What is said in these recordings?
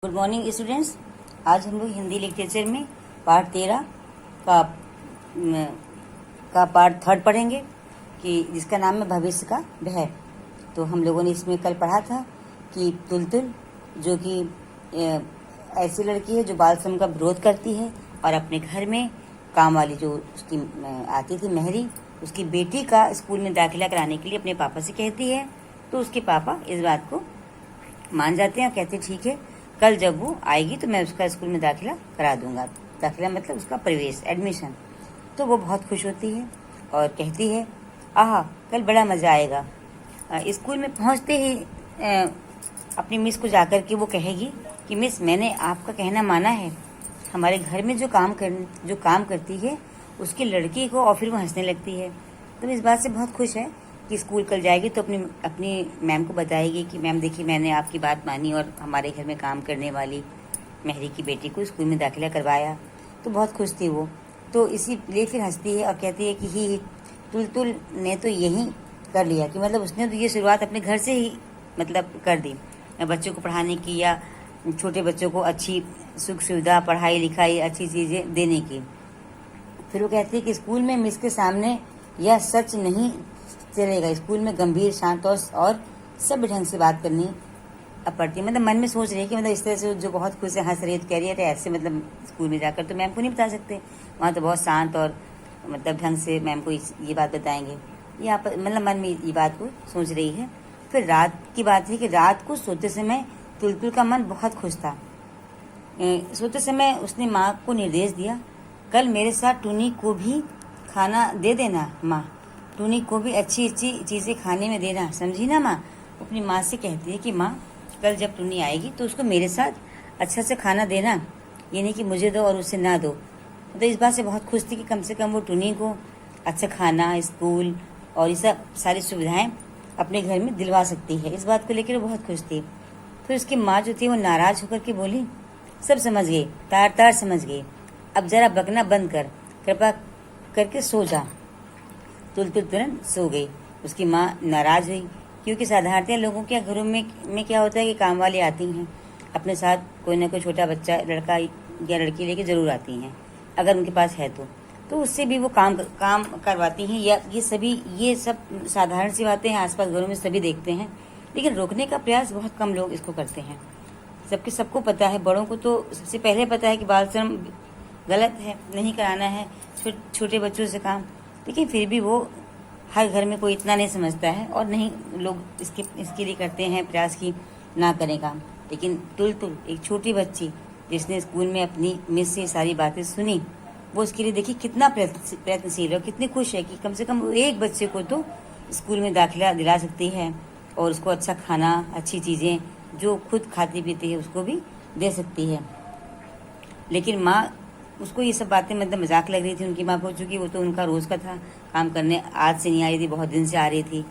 Good morning students. आज हम लोग हिंदी लिटरेचर में पार्ट 13 का पार्ट 3 पढ़ेंगे कि जिसका नाम है भविष्य का भय। तो हम लोगों ने इसमें कल पढ़ा था कि तुलतुल जो कि ऐसी लड़की है जो बाल श्रम का विरोध करती है और अपने घर में काम वाली जो उसकी आती थी मेहरी, उसकी बेटी का स्कूल में दाखिला कराने के लिए अपने पापा से कहती है। तो उसके पापा इस बात को मान जाते हैं और कहते ठीक है, कल जब वो आएगी तो मैं उसका स्कूल में दाखिला करा दूंगा। दाखिला मतलब उसका प्रवेश, एडमिशन। तो वो बहुत खुश होती है और कहती है आहा कल बड़ा मज़ा आएगा। स्कूल में पहुंचते ही अपनी मिस को जाकर के वो कहेगी कि मिस मैंने आपका कहना माना है, हमारे घर में जो काम करती है उसकी लड़की को, और फिर वो हंसने लगती है। तो इस बात से बहुत खुश है कि स्कूल कल जाएगी तो अपनी मैम को बताएगी कि मैम देखिए मैंने आपकी बात मानी और हमारे घर में काम करने वाली मेहरी की बेटी को स्कूल में दाखिला करवाया। तो बहुत खुश थी वो। तो इसीलिए फिर हंसती है और कहती है कि ही तुलतुल ने तो यही कर लिया, कि मतलब उसने तो ये शुरुआत अपने घर से ही मतलब कर दी, बच्चों को पढ़ाने की या छोटे बच्चों को अच्छी सुख सुविधा, पढ़ाई लिखाई, अच्छी चीज़ें देने की। फिर वो कहती है कि स्कूल में मिस के सामने यह सच नहीं चलेगा, स्कूल में गंभीर, शांत और सभ्य ढंग से बात करनी पड़ती है। मतलब मन में सोच रही है कि मतलब इस तरह से जो बहुत खुश है, हंस रही है, कह रही है ऐसे मतलब स्कूल में जाकर तो मैम को नहीं बता सकते, वहाँ तो बहुत शांत और मतलब ढंग से मैम को ये बात बताएंगे। यहाँ पर मतलब मन में ये बात को सोच रही है। फिर रात की बात है कि रात को सोते समय तुलतुल का मन बहुत खुश था। सोते समय उसने माँ को निर्देश दिया, कल मेरे साथ टूनी को भी खाना दे देना माँ, टूनी को भी अच्छी अच्छी चीज़ें खाने में देना, समझी ना माँ। अपनी माँ से कहती है कि माँ कल जब टूनी आएगी तो उसको मेरे साथ अच्छा से खाना देना, ये नहीं कि मुझे दो और उसे ना दो। तो इस बात से बहुत खुश थी कि कम से कम वो टूनी को अच्छा खाना, स्कूल और ये सब सारी सुविधाएं अपने घर में दिलवा सकती है। इस बात को लेकर वो बहुत खुश थी। फिर उसकी माँ जो थी वो नाराज होकर के बोली, सब समझ गई, तार तार समझ गई, अब जरा बकना बंद कर, कृपा करके सो जा। तुलतुल तुरंत सो गई। उसकी माँ नाराज हुई क्योंकि साधारणतः लोगों के घरों में क्या होता है कि काम वाली आती हैं, अपने साथ कोई ना कोई छोटा बच्चा, लड़का या लड़की लेके जरूर आती हैं अगर उनके पास है तो उससे भी वो काम करवाती हैं। या ये सब साधारण सी बातें हैं, आसपास घरों में सभी देखते हैं, लेकिन रोकने का प्रयास बहुत कम लोग इसको करते हैं। सबको पता है, बड़ों को तो सबसे पहले पता है कि बाल श्रम गलत है, नहीं कराना है छोटे बच्चों से काम, लेकिन फिर भी वो हर घर में कोई इतना नहीं समझता है और नहीं लोग इसके लिए करते हैं प्रयास की ना करें काम। लेकिन तुलतुल एक छोटी बच्ची जिसने स्कूल में अपनी मिस से सारी बातें सुनी, वो उसके लिए देखिए कितना प्रयत्नशील है और कितनी खुश है कि कम से कम वो एक बच्चे को तो स्कूल में दाखिला दिला सकती है और उसको अच्छा खाना, अच्छी चीज़ें जो खुद खाती पीती है उसको भी दे सकती है। लेकिन माँ उसको ये सब बातें मतलब मजाक लग रही थी उनकी माँ को, चूँकि वो तो उनका रोज़ का था काम करने, आज से नहीं आ रही थी, बहुत दिन से आ रही थी।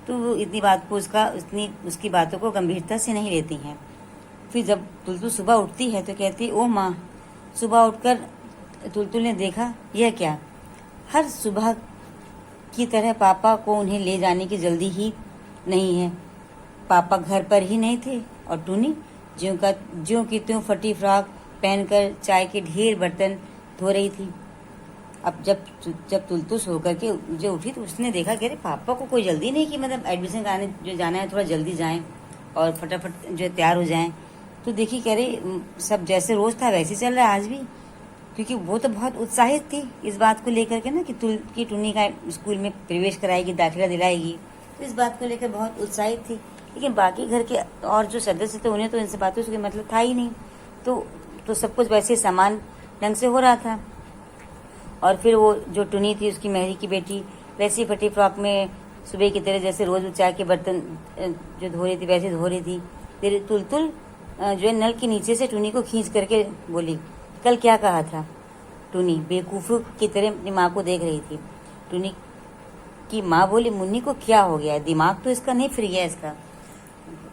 तो वो इतनी बात को उसकी बातों को गंभीरता से नहीं लेती हैं। फिर जब तुलतुल सुबह उठती है तो कहती ओह माँ। सुबह उठकर तुलतुल ने देखा यह क्या, हर सुबह की तरह पापा को उन्हें ले जाने की जल्दी ही नहीं है। पापा घर पर ही नहीं थे और टूनी ज्यों की त्यों फटी फ्रॉक पहनकर चाय के ढेर बर्तन धो रही थी। अब जब तुलतुल सो करके जो उठी तो उसने देखा कि अरे पापा को कोई जल्दी नहीं कि मतलब एडमिशन कराने जो जाना है थोड़ा जल्दी जाएं और फटाफट जो तैयार हो जाएं। तो देखी कह रहे सब जैसे रोज था वैसे चल रहा है आज भी, क्योंकि वो तो बहुत उत्साहित थी इस बात को लेकर के ना कि टूनी का स्कूल में प्रवेश कराएगी, दाखिला दिलाएगी। तो इस बात को लेकर बहुत उत्साहित थी। लेकिन बाकी घर के और जो सदस्य थे उन्हें तो इन सब बातों से मतलब था ही नहीं। तो सब कुछ वैसे समान ढंग से हो रहा था। और फिर वो जो टुनी थी उसकी मेहरी की बेटी वैसी फटी फ्रॉक में सुबह की तरह जैसे रोज चाय के बर्तन जो धो रही थी वैसे धो रही थी। फिर तुलतुल जो है नल के नीचे से टुनी को खींच करके बोली, कल क्या कहा था। टुनी बेवकूफ़ों की तरह अपनी माँ को देख रही थी। टुनी की माँ बोली, मुन्नी को क्या हो गया है, दिमाग तो इसका नहीं फिर गया इसका।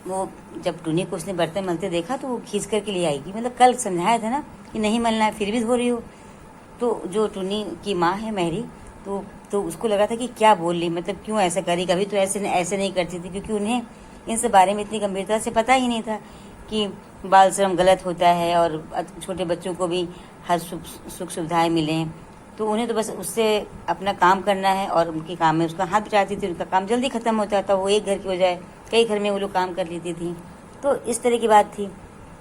वो जब टुनी को उसने बर्तन मलते देखा तो वो खींच करके ले आएगी, मतलब कल समझाया था ना कि नहीं मलना है, फिर भी धो रही हो। तो जो टुनी की माँ है मेहरी, तो उसको लगा था कि क्या बोल रही, मतलब क्यों ऐसा करी, कभी तो ऐसे नहीं करती थी, क्योंकि उन्हें इन सब बारे में इतनी गंभीरता से पता ही नहीं था कि बाल श्रम गलत होता है और छोटे बच्चों को भी हर सुख सुविधाएं मिलें, तो उन्हें तो बस उससे अपना काम करना है और उनके काम में उसका हाथ बटाती थी, उनका काम जल्दी ख़त्म होता था। वो एक घर की बजाय कई घर में वो लोग काम कर लेती थी। तो इस तरह की बात थी।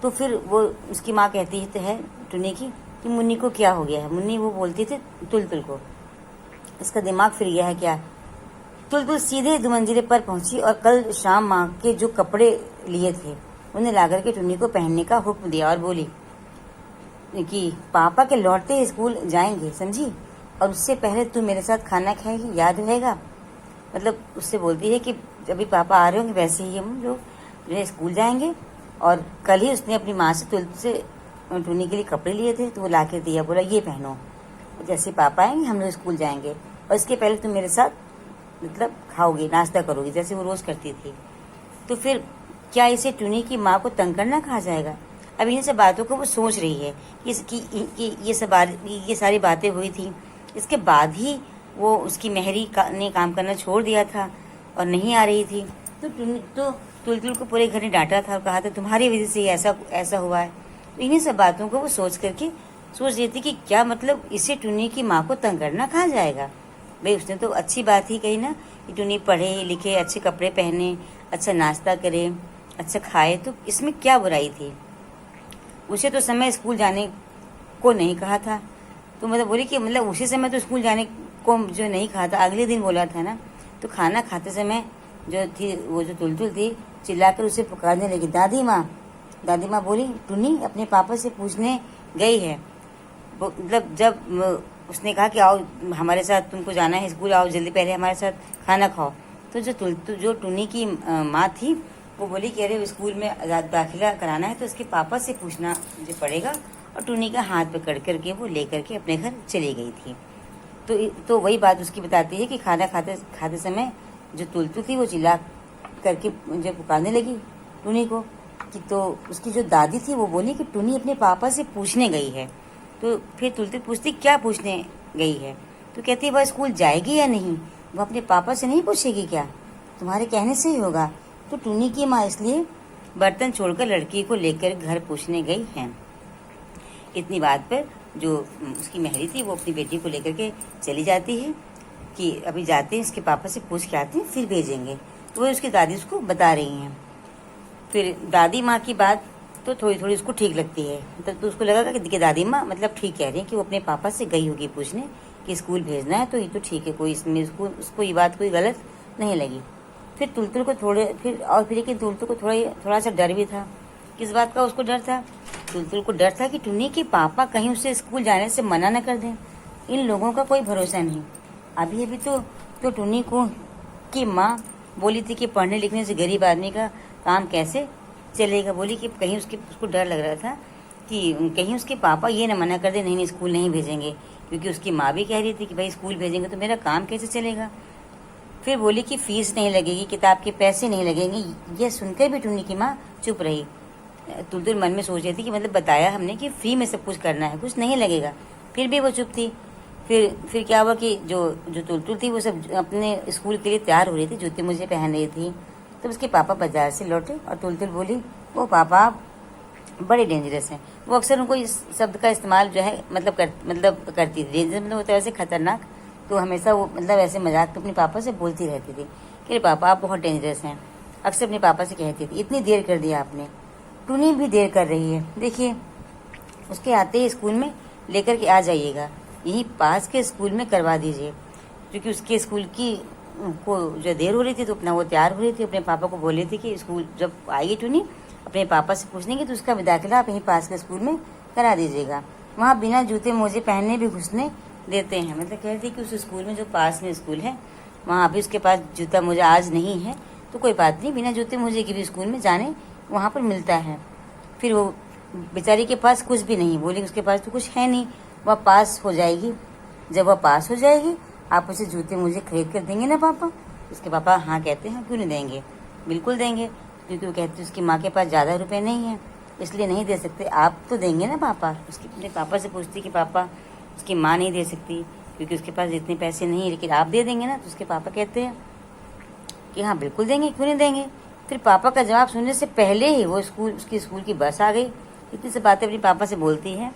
तो फिर वो उसकी माँ कहती है टुनी की कि मुन्नी को क्या हो गया है। मुन्नी वो बोलती थी तुलतुल को, इसका दिमाग फिर गया है क्या। तुलतुल सीधे 2 मंजिले पर पहुंची और कल शाम माँ के जो कपड़े लिए थे उन्हें लाकर के टुनी को पहनने का हुक्म दिया और बोली कि पापा के लौटते ही स्कूल जाएंगे, समझी, और उससे पहले तू मेरे साथ खाना खाएगी, याद रहेगा। मतलब उससे बोलती है कि अभी पापा आ रहे होंगे वैसे ही हम लोग जो स्कूल जाएंगे। और कल ही उसने अपनी माँ से टुनी के लिए कपड़े लिए थे तो वो ला के दिया, बोला ये पहनो, जैसे पापा आएंगे हम लोग स्कूल जाएंगे और इसके पहले तुम मेरे साथ मतलब खाओगी, नाश्ता करोगी, जैसे वो रोज़ करती थी। तो फिर क्या इसे टुनी की माँ को तंग करना कहा जाएगा। अब इन सब बातों को वो सोच रही है कि ये सारी बातें हुई थी, इसके बाद ही वो उसकी मेहरी ने काम करना छोड़ दिया था और नहीं आ रही थी। तो तुलतुल को पूरे घर ने डांटा था और कहा था तुम्हारी वजह से ऐसा हुआ है। तो इन्हीं सब बातों को वो सोच रही थी कि क्या मतलब इसे टुनी की माँ को तंग करना कहा जाएगा। भाई उसने तो अच्छी बात ही कही ना कि टुनी पढ़े लिखे, अच्छे कपड़े पहने, अच्छा नाश्ता करे, अच्छा खाए, तो इसमें क्या बुराई थी। उसे तो समय स्कूल जाने को नहीं कहा था। तो मतलब बोली कि मतलब उसी समय तो स्कूल जाने को जो नहीं कहा था, अगले दिन बोला था ना। तो खाना खाते समय जो थी वो जो तुलतुल थी चिल्लाकर उसे पुकारने लगी, दादी माँ। दादी माँ बोली टुनी अपने पापा से पूछने गई है। मतलब जब उसने कहा कि आओ हमारे साथ, तुमको जाना है स्कूल, आओ जल्दी पहले हमारे साथ खाना खाओ। तो जो टुनी की माँ थी वो बोली कि अरे स्कूल में दाखिला कराना है तो उसके पापा से पूछना मुझे पड़ेगा। और टुनी का हाथ पकड़ करके वो लेकर के अपने घर चली गई थी। तो वही बात उसकी बताती है कि खाना खाते समय जो तुलतुल थी वो चिल्ला करके मुझे पुकारने लगी टुनी को कि, तो उसकी जो दादी थी वो बोली कि टुनी अपने पापा से पूछने गई है। तो फिर तुलतुल पूछती क्या पूछने गई है। तो कहती है वह स्कूल जाएगी या नहीं, वो अपने पापा से नहीं पूछेगी क्या, तुम्हारे कहने से ही होगा। तो टुनी की माँ इसलिए बर्तन छोड़कर लड़की को लेकर घर पूछने गई हैं। इतनी बात पर जो उसकी मेहरी थी वो अपनी बेटी को लेकर के चली जाती है कि अभी जाते हैं इसके पापा से पूछ के आते हैं फिर भेजेंगे। तो वो उसकी दादी उसको बता रही हैं। फिर दादी माँ की बात तो थोड़ी उसको ठीक लगती है। तो उसको लगा कि दादी माँ मतलब ठीक कह रही है कि वो अपने पापा से गई होगी पूछने कि स्कूल भेजना है, तो ये तो ठीक है, कोई इसमें उसको ये बात कोई गलत नहीं लगी। फिर तुलतुल को लेकिन तुलतुल को थोड़ा सा डर भी था। किस बात का उसको डर था। तुलतुल को डर था कि टुनी के पापा कहीं उसे स्कूल जाने से मना न कर दें। इन लोगों का कोई भरोसा नहीं। अभी तो टुनी को की माँ बोली थी कि पढ़ने लिखने से गरीब आदमी का काम कैसे चलेगा। बोली कि कहीं उसको डर लग रहा था कि कहीं उसके पापा ये न मना कर दे, नहीं स्कूल नहीं भेजेंगे, क्योंकि उसकी माँ भी कह रही थी कि भाई स्कूल भेजेंगे तो मेरा काम कैसे चलेगा। फिर बोली कि फीस नहीं लगेगी, किताब के पैसे नहीं लगेंगे। ये सुनकर भी टुनी की माँ चुप रही। तुलतुल मन में सोच रही थी कि मतलब बताया हमने कि फ्री में सब कुछ करना है, कुछ नहीं लगेगा, फिर भी वो चुप थी। फिर क्या हुआ कि जो तुलतुल थी वो सब अपने स्कूल के लिए तैयार हो रही थी, जूते मुझे पहन रही थी। तो उसके पापा बाजार से लौटे और तुलतुल बोली वो पापा बड़े डेंजरस हैं। वो अक्सर उनको इस शब्द का इस्तेमाल जो है मतलब करती थी। डेंजरस मतलब होता है वैसे खतरनाक। तो हमेशा वो मतलब ऐसे मजाक अपने पापा से बोलती रहती थी कि पापा आप बहुत डेंजरस हैं। अक्सर अपने पापा से कहती थी इतनी देर कर दिया आपने, टुनी भी देर कर रही है, देखिए उसके आते ही स्कूल में लेकर के आ जाइएगा, यहीं पास के स्कूल में करवा दीजिए। क्योंकि उसके स्कूल की को जो देर हो रही थी तो अपना वो तैयार हो रही थी, अपने पापा को बोल रही थी कि स्कूल जब आएगी टुनी अपने पापा से पूछने की तो उसका दाखिला आप यहीं पास के स्कूल में करा दीजिएगा। वहाँ बिना जूते मोजे पहनने भी घुसने देते हैं। मतलब कह रही थी कि उस स्कूल में जो पास में स्कूल है वहाँ अभी उसके पास जूता मोजा आज नहीं है तो कोई बात नहीं, बिना जूते मोजे के भी स्कूल में जाने वहाँ पर मिलता है। फिर वो बेचारी के पास कुछ भी नहीं, बोली उसके पास तो कुछ है नहीं, वह पास हो जाएगी। जब वह पास हो जाएगी आप उसे जूते मुझे खरीद कर देंगे ना पापा। उसके पापा हाँ कहते हैं, क्यों नहीं देंगे, बिल्कुल देंगे, क्योंकि वो कहते हैं उसकी माँ के पास ज़्यादा रुपए नहीं है इसलिए नहीं दे सकते, आप तो देंगे ना पापा। उसके अपने पापा से पूछती कि पापा उसकी माँ नहीं दे सकती क्योंकि उसके पास इतने पैसे नहीं है, लेकिन आप दे देंगे ना। तो उसके पापा कहते हैं कि हाँ बिल्कुल देंगे, क्यों नहीं देंगे, फिर पापा का जवाब सुनने से पहले ही वो उसकी स्कूल की बस आ गई। इतनी सी बातें अपने पापा से बोलती है।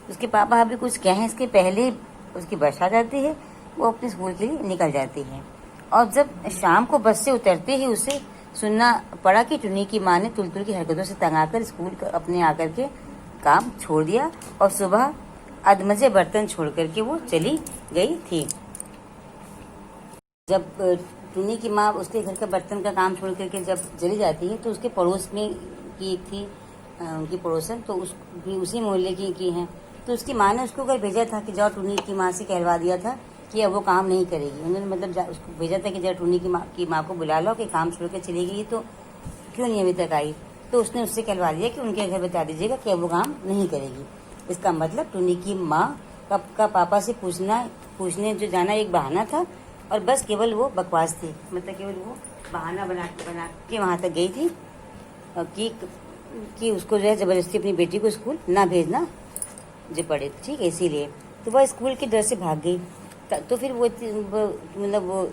उसके पापा अभी कुछ कहें इसके पहले ही उसकी बस आ जाती है, वो अपने स्कूल के लिए निकल जाती है। और जब शाम को बस से उतरते ही उसे सुनना पड़ा कि टुन्नी की माँ ने तुलतुल की हरकतों से तंग आकर स्कूल अपने आकर के काम छोड़ दिया और सुबह अधमजे बर्तन छोड़ करके वो चली गई थी। जब टुन्नी की माँ उसके घर का बर्तन का काम छोड़ करके जब चली जाती है तो उसके पड़ोस में की एक थी उनकी पड़ोसन, तो उसी मोहल्ले की हैं। तो उसकी माँ ने उसको घर भेजा था कि जाओ टुन्नी की माँ से कहलवा दिया था कि अब वो काम नहीं करेगी। उन्होंने मतलब उसको भेजा था कि जब टुन्नी की माँ को बुला लो कि काम छोड़ कर चली गई तो क्यों नहीं अभी तक आई। तो उसने उससे कहलवा दिया कि उनके घर बता दीजिएगा कि अब वो काम नहीं करेगी। इसका मतलब टुन्नी की माँ का पापा से पूछने जो जाना एक बहाना था और बस केवल वो बकवास थी, मतलब केवल वो बहाना बना के वहाँ तक गई थी कि उसको जो है जबरदस्ती अपनी बेटी को स्कूल ना भेजना जो पड़े, ठीक है। इसीलिए तो वह स्कूल के डर से भाग गई। तो फिर वो मतलब वो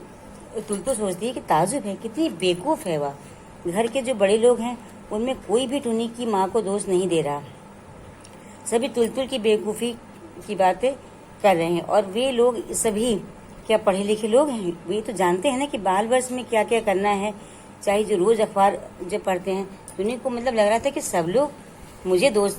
तुलतुल सोचती है कि ताजुब है, कितनी बेवकूफ़ है वह। घर के जो बड़े लोग हैं उनमें कोई भी टुन्नी की माँ को दोष नहीं दे रहा, सभी तुलतुल की बेवकूफ़ी की बातें कर रहे हैं। और वे लोग सभी क्या पढ़े लिखे लोग हैं, वे तो जानते हैं ना कि बाल वर्ष में क्या क्या करना है। चाहे जो रोज़ अखबार जो पढ़ते हैं, टुन्नी को मतलब लग रहा था कि सब लोग मुझे दोष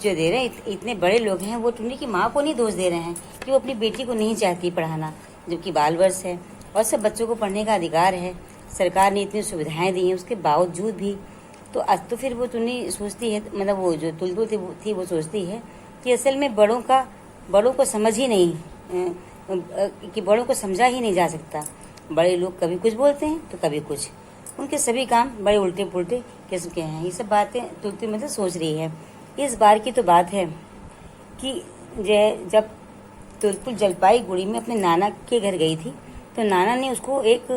जो दे रहे हैं, इतने बड़े लोग हैं, वो टुन्नी की माँ को नहीं दोष दे रहे हैं कि वो अपनी बेटी को नहीं चाहती पढ़ाना, जबकि बाल वर्ष है और सब बच्चों को पढ़ने का अधिकार है। सरकार ने इतनी सुविधाएं दी हैं उसके बावजूद भी। तो फिर वो टुन्नी सोचती है, मतलब वो जो तुलतुल थी वो सोचती है कि असल में बड़ों को समझ ही नहीं कि बड़ों को समझा ही नहीं जा सकता। बड़े लोग कभी कुछ बोलते हैं तो कभी कुछ, उनके सभी काम बड़े उल्टे पुल्टे किस्म के हैं। ये सब बातें तुलतुल मतलब सोच रही है। इस बार की तो बात है कि जब तुलतुल जलपाईगुड़ी में अपने नाना के घर गई थी तो नाना ने उसको एक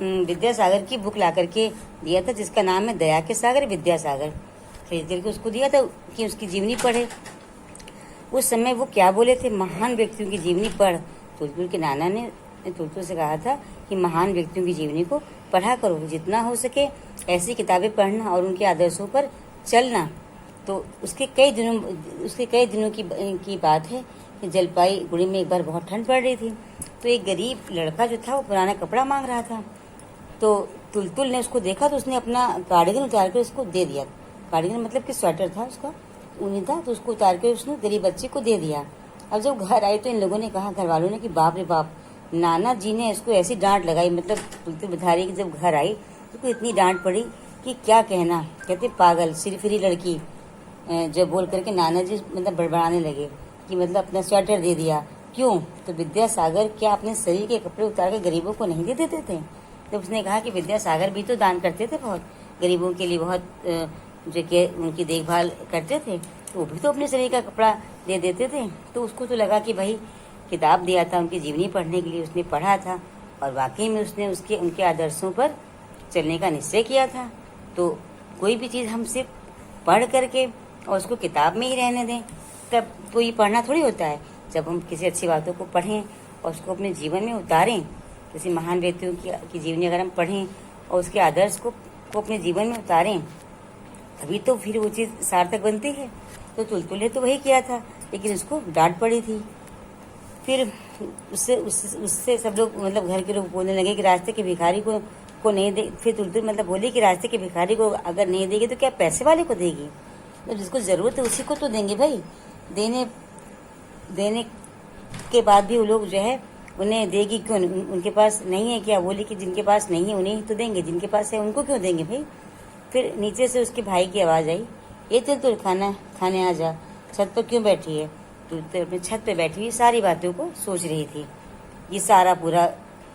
विद्यासागर की बुक ला करके दिया था, जिसका नाम है दया के सागर विद्यासागर। खरीद करके उसको दिया था कि उसकी जीवनी पढ़े। उस समय वो क्या बोले थे, महान व्यक्तियों की जीवनी पढ़। तुलतुल के नाना ने तुलतुल से कहा था कि महान व्यक्तियों की जीवनी को पढ़ा करो, जितना हो सके ऐसी किताबें पढ़ना और उनके आदर्शों पर चलना। तो उसके कई दिनों की बात है कि जलपाईगुड़ी में एक बार बहुत ठंड पड़ रही थी। तो एक गरीब लड़का जो था वो पुराना कपड़ा मांग रहा था। तो तुलतुल ने उसको देखा तो उसने अपना कार्डिगन उतार कर उसको दे दिया। कार्डिगन मतलब कि स्वेटर था उसका, ऊनी था, तो उसको उतार कर उसने गरीब बच्चे को दे दिया। अब जब घर आई तो इन लोगों ने कहा, घर वालों ने, कि बाप रे बाप, नाना जी ने इसको ऐसी डांट लगाई। मतलब तुलतुल बता रही कि जब घर आई तो उसको इतनी डांट पड़ी कि क्या कहना। कहते पागल सिरफिरी लड़की, जब बोल करके नाना जी मतलब बड़बड़ाने लगे कि मतलब अपना स्वेटर दे दिया। क्यों? तो विद्यासागर क्या अपने शरीर के कपड़े उतार कर गरीबों को नहीं दे देते थे? तो उसने कहा कि विद्यासागर भी तो दान करते थे, बहुत गरीबों के लिए बहुत जो कि उनकी देखभाल करते थे, तो वो भी तो अपने शरीर का कपड़ा दे देते थे। तो उसको तो लगा कि भाई किताब दिया था उनकी जीवनी पढ़ने के लिए, उसने पढ़ा था और वाकई में उसने उनके आदर्शों पर चलने का निश्चय किया था। तो कोई भी चीज़ हम सिर्फ पढ़ करके और उसको किताब में ही रहने दें तब तो ये पढ़ना थोड़ी होता है। जब हम किसी अच्छी बातों को पढ़ें और उसको अपने जीवन में उतारें, किसी महान व्यक्तियों की जीवनी अगर हम पढ़ें और उसके आदर्श को अपने जीवन में उतारें, तभी तो फिर वो चीज़ सार्थक बनती है। तो तुलतुल ने तो वही किया था, लेकिन उसको डांट पड़ी थी। फिर उससे सब लोग मतलब घर के लोग बोलने लगे कि रास्ते के भिखारी को नहीं दे। फिर तुलतुल मतलब बोली कि रास्ते के भिखारी को अगर नहीं देगी तो क्या पैसे वाले को देगी? तो जिसको ज़रूरत है उसी को तो देंगे भाई। देने के बाद भी वो लोग जो है उन्हें देगी क्यों? उनके पास नहीं है क्या? बोली कि जिनके पास नहीं है उन्हें तो देंगे, जिनके पास है उनको क्यों देंगे भाई? फिर नीचे से उसके भाई की आवाज़ आई, ये तुलतुल खाना खाने आ जा, छत पर क्यों बैठी है? तुलतुल अपनी छत पर बैठी हुई सारी बातों को सोच रही थी। ये सारा पूरा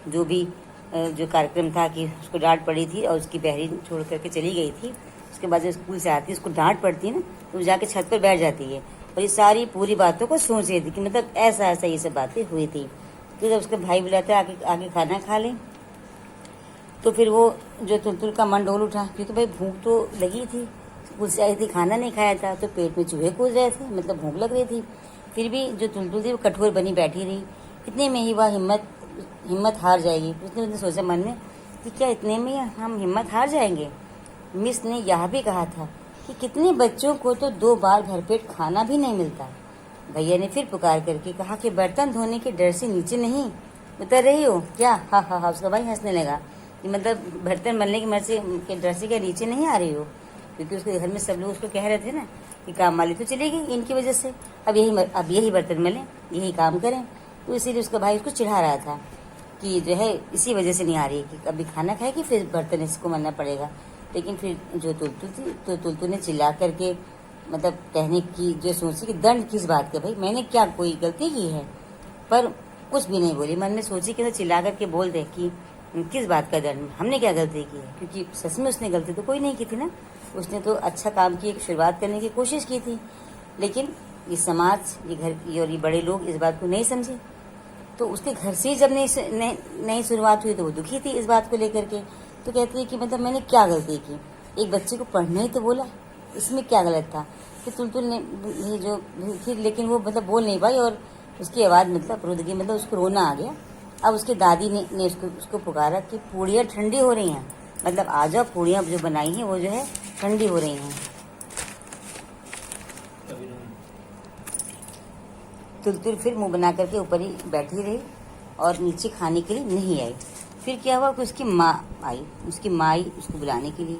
जो भी जो कार्यक्रम था कि उसको डांट पड़ी थी और उसकी बहरी छोड़ करके चली गई थी। उसके बाद जब स्कूल से आती है उसको डांट पड़ती है ना, तो जाके छत पर बैठ जाती है और ये सारी पूरी बातों को सोच रही थी कि मतलब ऐसा ये सब बातें हुई थी। तो जब उसके भाई बुलाते आगे खाना खा लें, तो फिर वो जो तुलतुल का मन डोल उठा, क्योंकि भाई भूख तो लगी थी, स्कूल से आई थी, खाना नहीं खाया था तो पेट में चूहे कूद रहे थे, मतलब भूख लग रही थी। फिर भी जो तुलतुल थी वो कठोर बनी बैठी रही। इतने में ही वह हिम्मत हार जाएगी। उसने सोचा मन में कि क्या इतने में हम हिम्मत हार जाएंगे? मिस ने यह भी कहा था कि कितने बच्चों को तो 2 बार भरपेट खाना भी नहीं मिलता। भैया ने फिर पुकार करके कहा कि बर्तन धोने के डर से नीचे नहीं उतर रही हो क्या? हा हा हा। उसका भाई हंसने लगा कि मतलब बर्तन मलने की मर्जी के डर से क्या नीचे नहीं आ रही हो? क्योंकि उसके घर में सब लोग उसको कह रहे थे ना कि काम वाली तो चली गई इनकी वजह से, अब यही बर्तन मलें, यही काम करें। तो इसीलिए उसका भाई उसको चिढ़ा रहा था कि जो है इसी वजह से नहीं आ रही है कि अभी खाना खाएगी फिर बर्तन इसको मलना पड़ेगा। लेकिन फिर जो तुलतुल थी तो तुलतुल ने चिल्ला करके मतलब कहने की जो सोची कि दंड किस बात का, भाई मैंने क्या कोई गलती की है? पर कुछ भी नहीं बोली। मन में सोची कि चिल्ला करके बोल दे कि किस बात का दंड, हमने क्या गलती की है? क्योंकि सच में उसने गलती तो कोई नहीं की थी ना, उसने तो अच्छा काम की शुरुआत करने की कोशिश की थी। लेकिन ये समाज, ये घर की और ये बड़े लोग इस बात को नहीं समझे। तो उसके घर से ही जब नई शुरुआत हुई तो वो दुखी थी इस बात को लेकर के। तो कहती है कि मतलब मैंने क्या गलती की, एक बच्चे को पढ़ने ही तो बोला, इसमें क्या गलत था? फिर तुलतुल ने जो थी लेकिन वो मतलब बोल नहीं पाई और उसकी आवाज़ मतलब रुद गई, मतलब उसको रोना आ गया। अब उसके दादी ने उसको पुकारा कि पूड़ियाँ ठंडी हो रही हैं, मतलब आ जाओ, पूड़ियाँ जो बनाई हैं वो जो है ठंडी हो रही हैं। तुलतुल फिर मुंह बना करके ऊपर ही बैठी रही और नीचे खाने के लिए नहीं आई। फिर क्या हुआ कि उसकी माँ आई, उसकी माँ आई उसको बुलाने के लिए।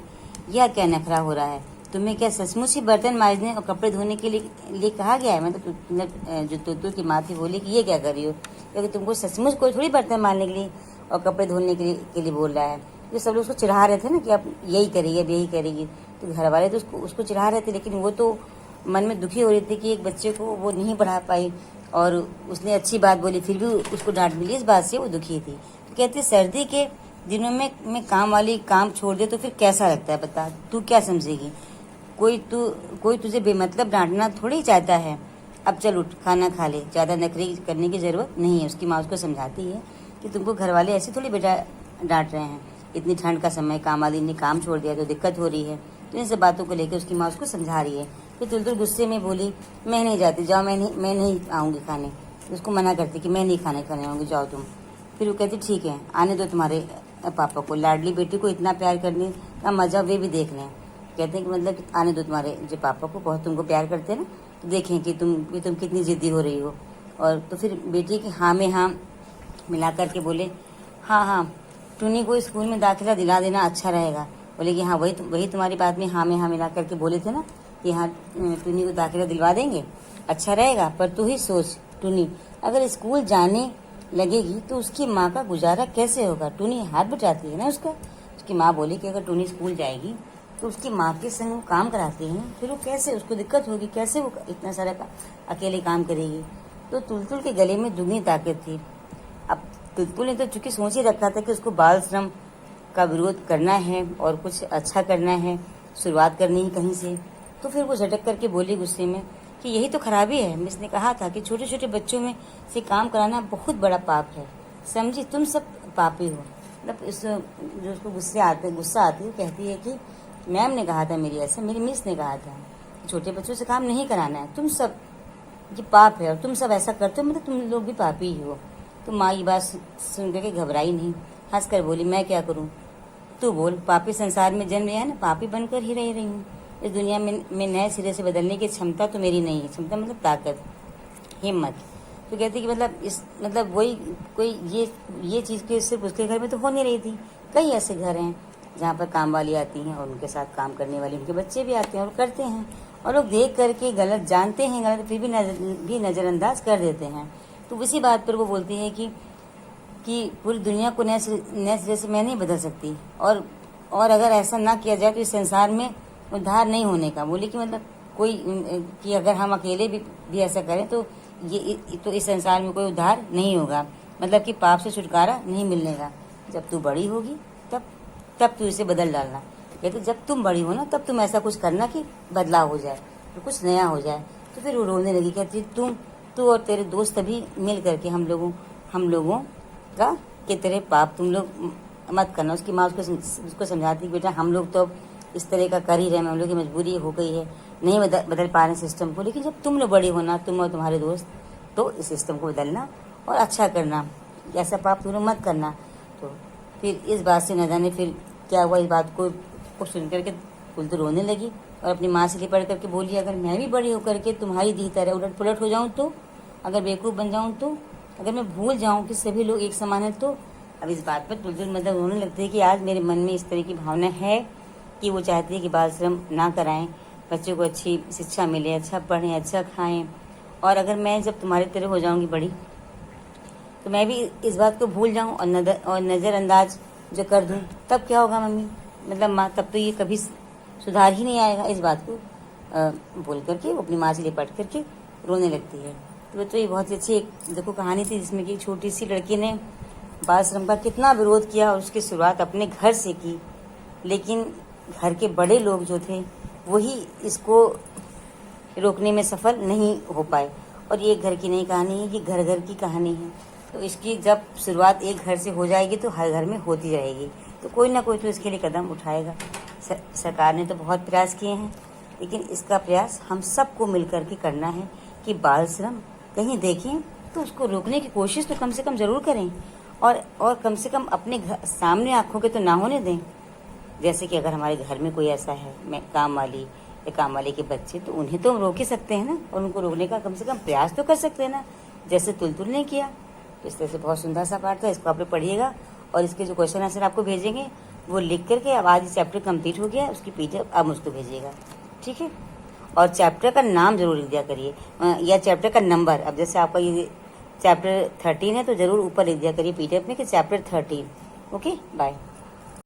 यह क्या नखरा हो रहा है, तुम्हें क्या सचमुच ही बर्तन मांजने और कपड़े धोने के लिए कहा गया है? मतलब जो तुलतुल की माँ थी बोली कि ये क्या कर रही हो, क्योंकि तुमको सचमुच कोई थोड़ी बर्तन मांजने के लिए और कपड़े धोने के लिए बोल रहा है। तो सब लोग उसको चिढ़ा रहे थे ना कि अब यही करेगी, अब यही करेगी। तो घर वाले तो उसको चिढ़ा रहे थे, लेकिन वो तो मन में दुखी हो रही थी कि एक बच्चे को वो नहीं पढ़ा पाई और उसने अच्छी बात बोली फिर भी उसको डांट मिली, इस बात से वो दुखी थी। तो कहती सर्दी के दिनों में काम वाली काम छोड़ दे तो फिर कैसा लगता है, बता तू क्या समझेगी? कोई तुझे बेमतलब डांटना थोड़ी चाहता है। अब चल उठ, खाना खा ले, ज़्यादा नखरे करने की ज़रूरत नहीं है। उसकी माँ उसको समझाती है कि तुमको घर वाले ऐसे थोड़ी बेटा डांट रहे हैं, इतनी ठंड का समय, काम वाली ने काम छोड़ दिया तो दिक्कत हो रही है। तो इन सब बातों को लेकर उसकी माँ उसको समझा रही है। फिर तुलतुल गुस्से में बोली मैं नहीं जाती, जाओ, मैं नहीं आऊँगी खाने। उसको मना करती कि मैं नहीं खाने आऊँगी, जाओ तुम। फिर वो कहती ठीक है, आने दो तुम्हारे पापा को, लाडली बेटी को इतना प्यार करने का मजा वे भी देख लें। कहते हैं कि मतलब आने दो तुम्हारे जो पापा को, बहुत तुमको प्यार करते हैं ना, तो देखें कि तुम कितनी जिद्दी हो रही हो। और तो फिर बेटी की हाँ में हाँ मिला करके बोले हाँ टूनी को स्कूल में दाखिला दिला देना अच्छा रहेगा। बोले कि हाँ वही तुम्हारी बात में हाँ मिला करके बोले थे ना कि हाँ टूनी को दाखिला दिलवा देंगे, अच्छा रहेगा। पर तू ही सोच टूनी अगर स्कूल जाने लगेगी तो उसकी माँ का गुजारा कैसे होगा? टूनी हाथ बटाती है ना उसका। उसकी माँ बोली कि अगर टूनी स्कूल जाएगी तो उसकी माँ के संग वो काम कराती है ना, फिर वो कैसे, उसको दिक्कत होगी, कैसे वो इतना सारा अकेले काम करेगी। तो तुलतुल के गले में दुगनी ताकत थी। अब तुलतुल ने तो चूंकि सोच ही रखा था कि उसको बाल श्रम का विरोध करना है और कुछ अच्छा करना है, शुरुआत करनी है कहीं से। तो फिर वो झटक करके बोली गुस्से में कि यही तो खराबी है। मिस ने कहा था कि छोटे छोटे बच्चों में से काम कराना बहुत बड़ा पाप है, समझी, तुम सब पापी हो। मतलब इस जो उसको गुस्सा आती है, कहती है कि मैम ने कहा था मेरी मिस ने कहा था छोटे बच्चों से काम नहीं कराना है, तुम सब ये पाप है और तुम सब ऐसा करते हो, मतलब तुम लोग भी पापी ही हो। तो माँ ये बात सुन करके घबराई नहीं, हंस कर बोली मैं क्या करूँ, तू बोल। पापी संसार में जन्म लिया है ना, पापी बनकर ही रह रही हूँ। इस दुनिया में नए सिरे से बदलने की क्षमता तो मेरी नहीं है। क्षमता मतलब ताकत, हिम्मत। तो कहती कि मतलब वही कोई ये चीज़ के सिर्फ उसके घर में तो हो नहीं रही थी। कई ऐसे घर हैं जहाँ पर काम वाली आती हैं और उनके साथ काम करने वाली उनके बच्चे भी आते हैं और करते हैं, और लोग देख करके गलत जानते हैं, गलत फिर भी नज़रअंदाज कर देते हैं। तो इसी बात पर वो बोलती है कि पूरी दुनिया को नए सिरे से मैं नहीं बदल सकती, और अगर ऐसा ना किया जाए तो इस संसार में उद्धार नहीं होने का। बोली कि मतलब कोई कि अगर हम अकेले भी ऐसा करें तो इस संसार में कोई उद्धार नहीं होगा, मतलब कि पाप से छुटकारा नहीं मिलने का। जब तू बड़ी होगी तब तू इसे बदल डालना। कहते जब तुम बड़ी हो ना तब तुम ऐसा कुछ करना कि बदलाव हो जाए, तो कुछ नया हो जाए। तो फिर वो रोने लगी, कहती तू और तेरे दोस्त अभी मिल करके हम लोगों का कि तेरे पाप तुम लोग मत करना। उसकी माँ उसको समझाती बेटा हम लोग तो इस तरह का कर ही रहे हैं, हम लोग की मजबूरी हो गई है, नहीं बदल पा रहे सिस्टम को, लेकिन जब तुम लोग बड़ी होना, तुम और तुम्हारे दोस्त, तो इस सिस्टम को बदलना और अच्छा करना, ऐसा पाप तुम लोग मत करना। तो फिर इस बात से न जाने फिर क्या हुआ, इस बात को सुन करके तुलतुल रोने लगी और अपनी माँ से लिपट करके बोली, अगर मैं भी बड़ी होकर के तुम्हारी दी तरह उलट पुलट हो जाऊँ तो, अगर बेवकूफ़ बन जाऊँ तो, अगर मैं भूल जाऊँ कि सभी लोग एक समान है तो। अब इस बात पर तुलतुल मतलब रोने लगती है कि आज मेरे मन में इस तरह की भावना है कि वो चाहती है कि बाल श्रम ना कराएं, बच्चों को अच्छी शिक्षा मिले, अच्छा पढ़ें, अच्छा खाएं, और अगर मैं जब तुम्हारी तरह हो जाऊंगी बड़ी तो मैं भी इस बात को भूल जाऊं और नज़रअंदाज जो कर दूं, तब क्या होगा मम्मी, मतलब माँ, तब तो ये कभी सुधार ही नहीं आएगा। इस बात को बोल करके वो अपनी माँ से लिपट करके रोने लगती है। तो ये बहुत ही अच्छी एक देखो कहानी थी, जिसमें कि एक छोटी सी लड़की ने बाल श्रम का कितना विरोध किया और उसकी शुरुआत अपने घर से की, लेकिन घर के बड़े लोग जो थे वही इसको रोकने में सफल नहीं हो पाए। और ये घर की नहीं कहानी है, ये घर घर की कहानी है। तो इसकी जब शुरुआत एक घर से हो जाएगी तो हर घर में होती जाएगी, तो कोई ना कोई तो इसके लिए कदम उठाएगा। सरकार ने तो बहुत प्रयास किए हैं, लेकिन इसका प्रयास हम सबको मिलकर के करना है कि बाल श्रम कहीं देखें तो उसको रोकने की कोशिश तो कम से कम ज़रूर करें, और कम से कम अपने सामने आँखों के तो ना होने दें। जैसे कि अगर हमारे घर में कोई ऐसा है, मैं काम वाली या काम वाले के बच्चे, तो उन्हें तो हम रोक ही सकते हैं ना, और उनको रोकने का कम से कम प्रयास तो कर सकते हैं ना, जैसे तुलतुल ने किया। तो इस तरह से बहुत सुंदर सा पाठ था, इसको आप लोग पढ़िएगा और इसके जो क्वेश्चन आंसर आपको भेजेंगे वो लिख करके, अब आज चैप्टर कंप्लीट हो गया, उसकी PDF आप मुझको भेजिएगा, ठीक है। और चैप्टर का नाम जरूर लिख दिया करिए, या चैप्टर का नंबर। अब जैसे आपका ये चैप्टर 13 है तो जरूर ऊपर लिख दिया करिए PDF में कि चैप्टर 13। Okay, bye.